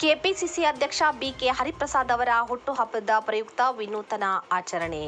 KPCC ಅಧ್ಯಕ್ಷ BK Hariprasad ಅವರ ಹುಟ್ಟುಹಬ್ಬದ ಪ್ರಯುಕ್ತ ವಿನೂತನ ಆಚರಣೆ.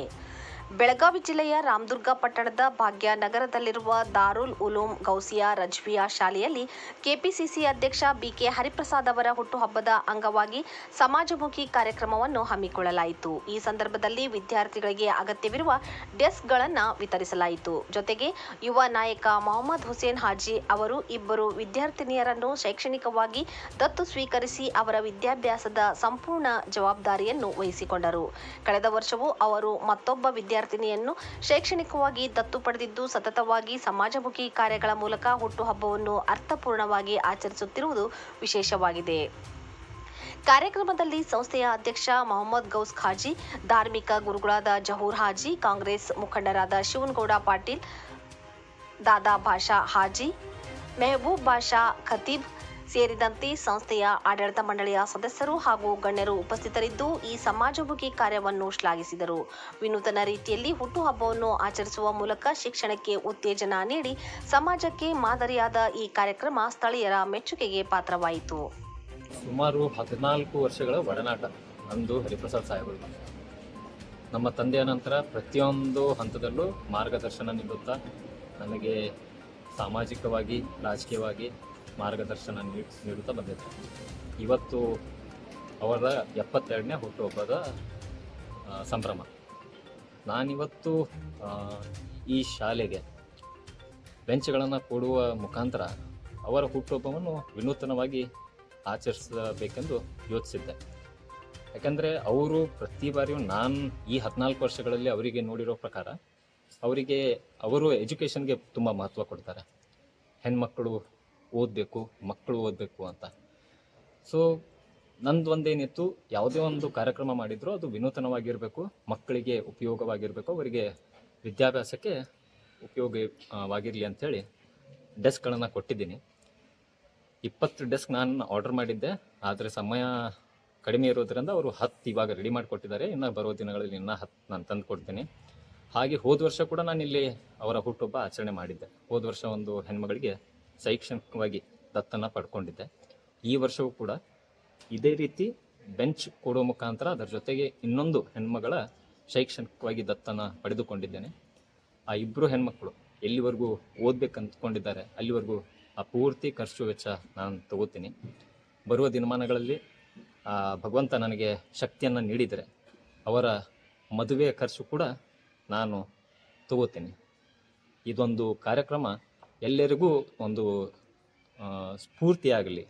ಬೆಳಗಾವಿ ಜಿಲ್ಲೆಯ ರಾಮದುರ್ಗ ಪಟ್ಟಣದ ಭಾಗ್ಯನಗರದಲ್ಲಿರುವ ದಾರುಲ್ ಉಲೂಮ್ ಗೌಸಿಯಾ ರಜ್ವಿಯಾ ಶಾಲೆಯಲ್ಲಿ ಕೆಪಿಸಿಸಿ ಅಧ್ಯಕ್ಷ ಬಿಕೆ ಹರಿಪ್ರಸಾದ್ ಅವರ ಹುಟ್ಟುಹಬ್ಬದ ಅಂಗವಾಗಿ ಸಮಾಜಮುಖಿ ಕಾರ್ಯಕ್ರಮವನ್ನು ಹಮ್ಮಿಕೊಳ್ಳಲಾಯಿತು. ಈ ಸಂದರ್ಭದಲ್ಲಿ ವಿದ್ಯಾರ್ಥಿಗಳಿಗೆ ಅಗತ್ಯವಿರುವ ಡೆಸ್ಕ್ಗಳನ್ನು ವಿತರಿಸಲಾಯಿತು. ಜೊತೆಗೆ ಯುವ ನಾಯಕ ಮೊಹಮ್ಮದ್ ಹುಸೇನ್ ಹಾಜಿ ಅವರು ಇಬ್ಬರು ವಿದ್ಯಾರ್ಥಿನಿಯರನ್ನು ಶೈಕ್ಷಣಿಕವಾಗಿ ದತ್ತು ಸ್ವೀಕರಿಸಿ ಅವರ ವಿದ್ಯಾಭ್ಯಾಸದ ಸಂಪೂರ್ಣ ಜವಾಬ್ದಾರಿಯನ್ನು ವಹಿಸಿಕೊಂಡರು. ಕಳೆದ ವರ್ಷವೂ ಅವರು ಮತ್ತೊಬ್ಬ ವಿದ್ಯಾರ್ಥಿನಿಯನ್ನು ಶೈಕ್ಷಣಿಕವಾಗಿ ದತ್ತು ಪಡೆದಿದ್ದು, ಸತತವಾಗಿ ಸಮಾಜಮುಖಿ ಕಾರ್ಯಗಳ ಮೂಲಕ ಹುಟ್ಟುಹಬ್ಬವನ್ನು ಅರ್ಥಪೂರ್ಣವಾಗಿ ಆಚರಿಸುತ್ತಿರುವುದು ವಿಶೇಷವಾಗಿದೆ. ಕಾರ್ಯಕ್ರಮದಲ್ಲಿ ಸಂಸ್ಥೆಯ ಅಧ್ಯಕ್ಷ ಮೊಹಮ್ಮದ್ ಗೌಸ್ ಖಾಜಿ, ಧಾರ್ಮಿಕ ಗುರುಗಳಾದ ಜಹೂರ್ ಹಾಜಿ, ಕಾಂಗ್ರೆಸ್ ಮುಖಂಡರಾದ ಶಿವನಗೌಡ ಪಾಟೀಲ್, ದಾದಾ ಭಾಷಾ ಹಾಜಿ, ಮೆಹಬೂಬ್ ಭಾಷಾ ಖತೀಬ್ ಸೇರಿದಂತೆ ಸಂಸ್ಥೆಯ ಆಡಳಿತ ಮಂಡಳಿಯ ಸದಸ್ಯರು ಹಾಗೂ ಗಣ್ಯರು ಉಪಸ್ಥಿತರಿದ್ದು ಈ ಸಮಾಜಮುಖಿ ಕಾರ್ಯವನ್ನು ಶ್ಲಾಘಿಸಿದರು. ವಿನೂತನ ರೀತಿಯಲ್ಲಿ ಹುಟ್ಟುಹಬ್ಬವನ್ನು ಆಚರಿಸುವ ಮೂಲಕ ಶಿಕ್ಷಣಕ್ಕೆ ಉತ್ತೇಜನ ನೀಡಿ ಸಮಾಜಕ್ಕೆ ಮಾದರಿಯಾದ ಈ ಕಾರ್ಯಕ್ರಮ ಸ್ಥಳೀಯರ ಮೆಚ್ಚುಗೆಗೆ ಪಾತ್ರವಾಯಿತು. ಸುಮಾರು 14 ವರ್ಷಗಳ ಒಡನಾಟ ಅಂದು ಹರಿಪ್ರಸಾದ್ ಸಾಹೇಬರು. ನಮ್ಮ ತಂದೆಯ ನಂತರ ಪ್ರತಿಯೊಂದು ಹಂತದಲ್ಲೂ ಮಾರ್ಗದರ್ಶನ ನೀಡುತ್ತಾ ನನಗೆ ಸಾಮಾಜಿಕವಾಗಿ, ರಾಜಕೀಯವಾಗಿ ಮಾರ್ಗದರ್ಶನ ನೀಡುತ್ತಾ ಬಂದಿದ್ದಾರೆ. ಇವತ್ತು ಅವರ 72ನೇ ಹುಟ್ಟುಹಬ್ಬದ ಸಂಭ್ರಮ. ನಾನಿವತ್ತು ಈ ಶಾಲೆಗೆ ಬೆಂಚ್ಗಳನ್ನು ಕೊಡುವ ಮುಖಾಂತರ ಅವರ ಹುಟ್ಟುಹಬ್ಬವನ್ನು ವಿನೂತನವಾಗಿ ಆಚರಿಸಬೇಕೆಂದು ಯೋಚಿಸಿದ್ದೆ. ಯಾಕಂದರೆ ಅವರು ಪ್ರತಿ ಬಾರಿಯೂ ನಾನು ಈ 14 ವರ್ಷಗಳಲ್ಲಿ ಅವರಿಗೆ ನೋಡಿರೋ ಪ್ರಕಾರ ಅವರು ಎಜುಕೇಷನ್ಗೆ ತುಂಬ ಮಹತ್ವ ಕೊಡ್ತಾರೆ. ಹೆಣ್ಮಕ್ಕಳು ಓದಬೇಕು, ಮಕ್ಕಳು ಓದಬೇಕು ಅಂತ. ಸೊ ನಂದು ಒಂದೇನಿತ್ತು, ಯಾವುದೇ ಒಂದು ಕಾರ್ಯಕ್ರಮ ಮಾಡಿದರೂ ಅದು ವಿನೂತನವಾಗಿರಬೇಕು, ಮಕ್ಕಳಿಗೆ ಉಪಯೋಗವಾಗಿರಬೇಕು, ಅವರಿಗೆ ವಿದ್ಯಾಭ್ಯಾಸಕ್ಕೆ ಉಪಯೋಗವಾಗಿರಲಿ ಅಂಥೇಳಿ ಡೆಸ್ಕ್ಗಳನ್ನು ಕೊಟ್ಟಿದ್ದೀನಿ. 20 ಡೆಸ್ಕ್ ನಾನು ಆರ್ಡರ್ ಮಾಡಿದ್ದೆ, ಆದರೆ ಸಮಯ ಕಡಿಮೆ ಇರೋದ್ರಿಂದ ಅವರು 10 ಇವಾಗ ರೆಡಿ ಮಾಡಿಕೊಟ್ಟಿದ್ದಾರೆ. ಇನ್ನು ಬರೋ ದಿನಗಳಲ್ಲಿ ಇನ್ನೂ 10 ನಾನು ತಂದು ಕೊಡ್ತೀನಿ. ಹಾಗೆ ಹೋದ ವರ್ಷ ಕೂಡ ನಾನು ಇಲ್ಲಿ ಅವರ ಹುಟ್ಟುಹಬ್ಬ ಆಚರಣೆ ಮಾಡಿದ್ದೆ. ಹೋದ ವರ್ಷ ಒಂದು ಹೆಣ್ಮಗಳಿಗೆ ಶೈಕ್ಷಣಿಕವಾಗಿ ದತ್ತನ್ನು ಪಡ್ಕೊಂಡಿದ್ದೆ. ಈ ವರ್ಷವೂ ಕೂಡ ಇದೇ ರೀತಿ ಬೆಂಚ್ ಕೊಡೋ ಮುಖಾಂತರ ಅದರ ಜೊತೆಗೆ ಇನ್ನೊಂದು ಹೆಣ್ಮಗಳ ಶೈಕ್ಷಣಿಕವಾಗಿ ದತ್ತನ್ನು ಪಡೆದುಕೊಂಡಿದ್ದೇನೆ. ಆ ಇಬ್ಬರು ಹೆಣ್ಮಕ್ಳು ಎಲ್ಲಿವರೆಗೂ ಓದಬೇಕಂತ್ಕೊಂಡಿದ್ದಾರೆ ಅಲ್ಲಿವರೆಗೂ ಆ ಪೂರ್ತಿ ಖರ್ಚು ವೆಚ್ಚ ನಾನು ತಗೋತೀನಿ. ಬರುವ ದಿನಮಾನಗಳಲ್ಲಿ ಭಗವಂತ ನನಗೆ ಶಕ್ತಿಯನ್ನು ನೀಡಿದರೆ ಅವರ ಮದುವೆಯ ಖರ್ಚು ಕೂಡ ನಾನು ತಗೋತೀನಿ. ಇದೊಂದು ಕಾರ್ಯಕ್ರಮ ಎಲ್ಲರಿಗೂ ಒಂದು ಸ್ಫೂರ್ತಿಯಾಗಲಿ.